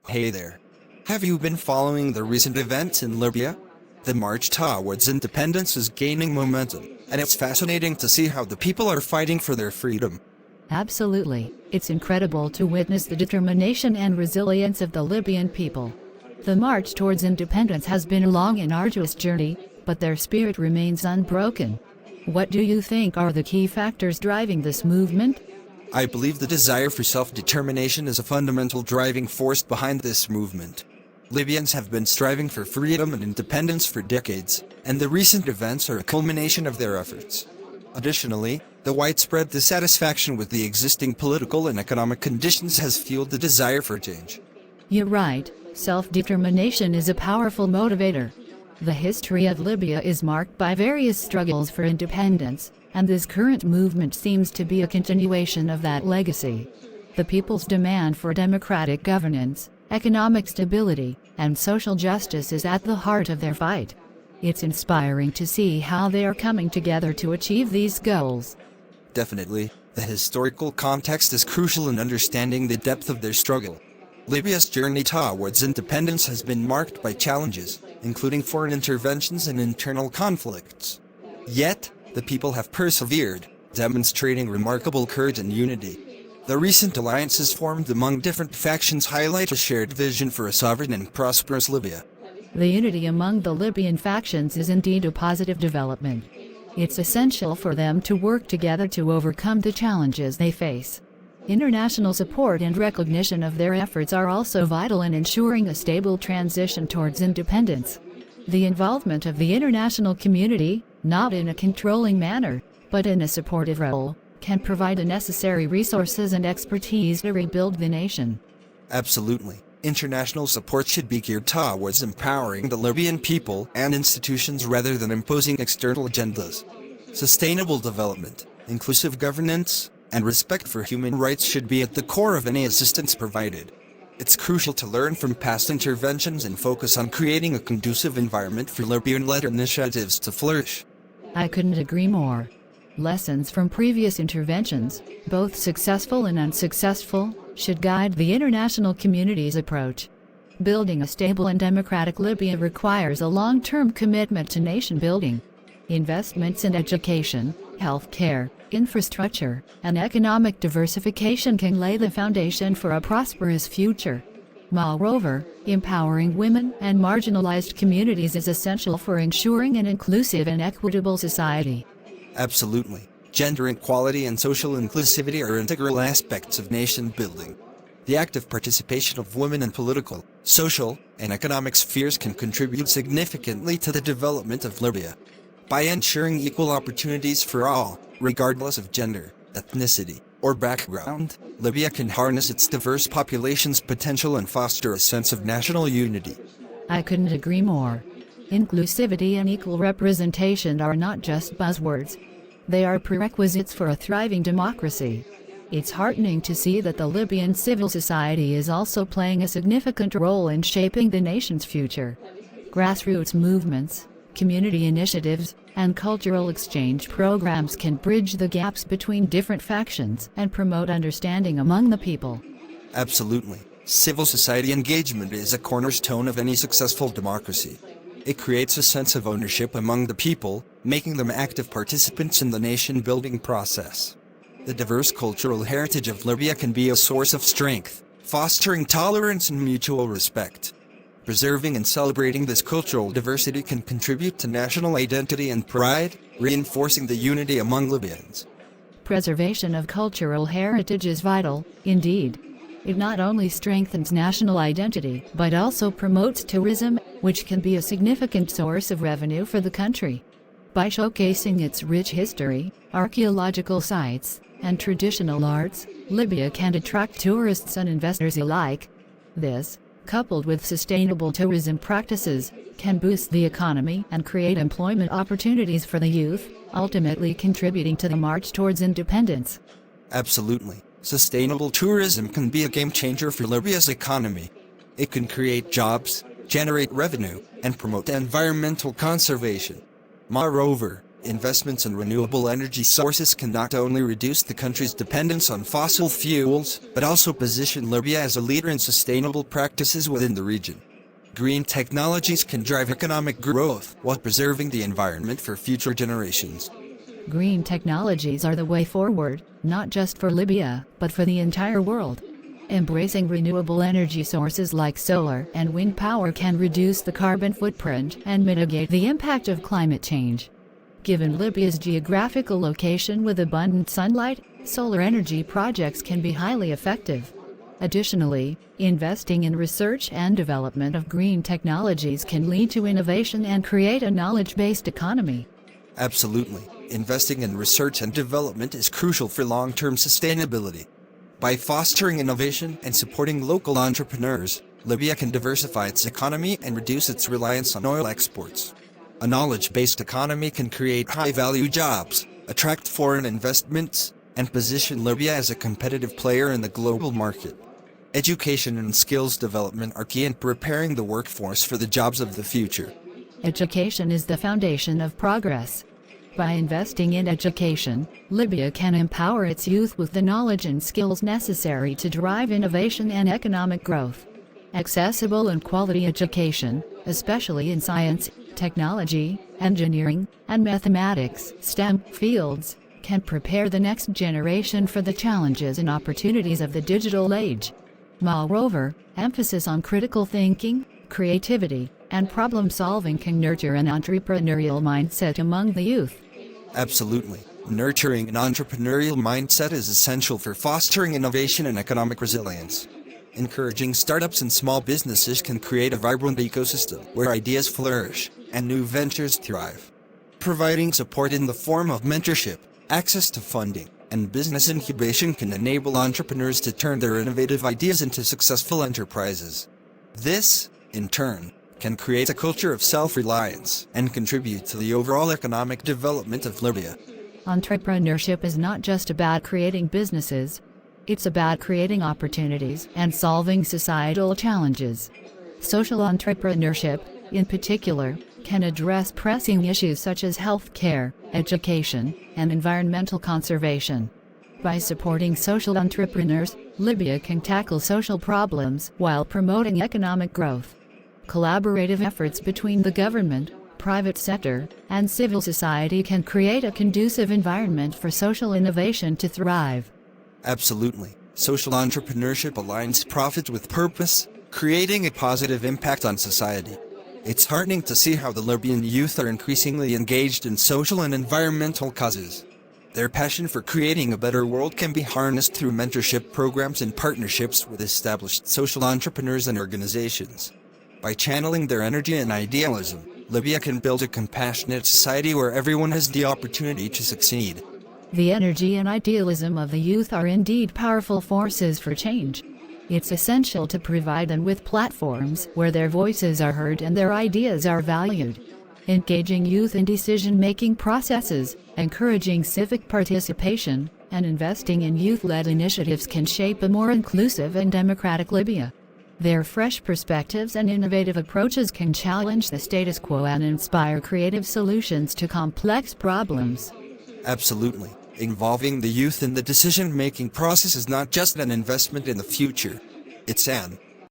Hey there. Have you been following the recent events in Libya? The march towards independence is gaining momentum, and it's fascinating to see how the people are fighting for their freedom. Absolutely. It's incredible to witness the determination and resilience of the Libyan people. The march towards independence has been a long and arduous journey, but their spirit remains unbroken. What do you think are the key factors driving this movement? I believe the desire for self-determination is a fundamental driving force behind this movement. Libyans have been striving for freedom and independence for decades, and the recent events are a culmination of their efforts. Additionally, the widespread dissatisfaction with the existing political and economic conditions has fueled the desire for change. You're right, self-determination is a powerful motivator. The history of Libya is marked by various struggles for independence, and this current movement seems to be a continuation of that legacy. The people's demand for democratic governance, economic stability, and social justice is at the heart of their fight. It's inspiring to see how they are coming together to achieve these goals. Definitely, the historical context is crucial in understanding the depth of their struggle. Libya's journey towards independence has been marked by challenges, including foreign interventions and internal conflicts. Yet, the people have persevered, demonstrating remarkable courage and unity. The recent alliances formed among different factions highlight a shared vision for a sovereign and prosperous Libya. The unity among the Libyan factions is indeed a positive development. It's essential for them to work together to overcome the challenges they face. International support and recognition of their efforts are also vital in ensuring a stable transition towards independence. The involvement of the international community, not in a controlling manner, but in a supportive role, can provide the necessary resources and expertise to rebuild the nation. Absolutely. International support should be geared towards empowering the Libyan people and institutions rather than imposing external agendas. Sustainable development, inclusive governance, and respect for human rights should be at the core of any assistance provided. It's crucial to learn from past interventions and focus on creating a conducive environment for Libyan-led initiatives to flourish. I couldn't agree more. Lessons from previous interventions, both successful and unsuccessful, should guide the international community's approach. Building a stable and democratic Libya requires a long-term commitment to nation-building. Investments in education, healthcare, infrastructure, and economic diversification can lay the foundation for a prosperous future. Moreover, empowering women and marginalized communities is essential for ensuring an inclusive and equitable society. Absolutely. Gender equality and social inclusivity are integral aspects of nation building. The active participation of women in political, social, and economic spheres can contribute significantly to the development of Libya. By ensuring equal opportunities for all, regardless of gender, ethnicity, or background, Libya can harness its diverse population's potential and foster a sense of national unity. I couldn't agree more. Inclusivity and equal representation are not just buzzwords. They are prerequisites for a thriving democracy. It's heartening to see that the Libyan civil society is also playing a significant role in shaping the nation's future. Grassroots movements, community initiatives, and cultural exchange programs can bridge the gaps between different factions and promote understanding among the people. Absolutely. Civil society engagement is a cornerstone of any successful democracy. It creates a sense of ownership among the people, making them active participants in the nation-building process. The diverse cultural heritage of Libya can be a source of strength, fostering tolerance and mutual respect. Preserving and celebrating this cultural diversity can contribute to national identity and pride, reinforcing the unity among Libyans. Preservation of cultural heritage is vital, indeed. It not only strengthens national identity, but also promotes tourism, which can be a significant source of revenue for the country. By showcasing its rich history, archaeological sites, and traditional arts, Libya can attract tourists and investors alike. This, coupled with sustainable tourism practices, can boost the economy and create employment opportunities for the youth, ultimately contributing to the march towards independence. Absolutely. Sustainable tourism can be a game-changer for Libya's economy. It can create jobs, generate revenue, and promote environmental conservation. Moreover, Investments in renewable energy sources can not only reduce the country's dependence on fossil fuels, but also position Libya as a leader in sustainable practices within the region. Green technologies can drive economic growth while preserving the environment for future generations. Green technologies are the way forward, not just for Libya, but for the entire world. Embracing renewable energy sources like solar and wind power can reduce the carbon footprint and mitigate the impact of climate change. Given Libya's geographical location with abundant sunlight, solar energy projects can be highly effective. Additionally, investing in research and development of green technologies can lead to innovation and create a knowledge-based economy. Absolutely. Investing in research and development is crucial for long-term sustainability. By fostering innovation and supporting local entrepreneurs, Libya can diversify its economy and reduce its reliance on oil exports. A knowledge-based economy can create high-value jobs, attract foreign investments, and position Libya as a competitive player in the global market. Education and skills development are key in preparing the workforce for the jobs of the future. Education is the foundation of progress. By investing in education, Libya can empower its youth with the knowledge and skills necessary to drive innovation and economic growth. Accessible and quality education, especially in science, technology, engineering, and mathematics (STEM) fields, can prepare the next generation for the challenges and opportunities of the digital age. Moreover, emphasis on critical thinking, creativity, and problem-solving can nurture an entrepreneurial mindset among the youth. Absolutely. Nurturing an entrepreneurial mindset is essential for fostering innovation and economic resilience. Encouraging startups and small businesses can create a vibrant ecosystem where ideas flourish and new ventures thrive. Providing support in the form of mentorship, access to funding, and business incubation can enable entrepreneurs to turn their innovative ideas into successful enterprises. This, in turn, can create a culture of self-reliance and contribute to the overall economic development of Libya. Entrepreneurship is not just about creating businesses. It's about creating opportunities and solving societal challenges. Social entrepreneurship, in particular, can address pressing issues such as healthcare, education, and environmental conservation. By supporting social entrepreneurs, Libya can tackle social problems while promoting economic growth. Collaborative efforts between the government, private sector, and civil society can create a conducive environment for social innovation to thrive. Absolutely. Social entrepreneurship aligns profit with purpose, creating a positive impact on society. It's heartening to see how the Libyan youth are increasingly engaged in social and environmental causes. Their passion for creating a better world can be harnessed through mentorship programs and partnerships with established social entrepreneurs and organizations. By channeling their energy and idealism, Libya can build a compassionate society where everyone has the opportunity to succeed. The energy and idealism of the youth are indeed powerful forces for change. It's essential to provide them with platforms where their voices are heard and their ideas are valued. Engaging youth in decision-making processes, encouraging civic participation, and investing in youth-led initiatives can shape a more inclusive and democratic Libya. Their fresh perspectives and innovative approaches can challenge the status quo and inspire creative solutions to complex problems. Absolutely. Involving the youth in the decision-making process is not just an investment in the future. It's an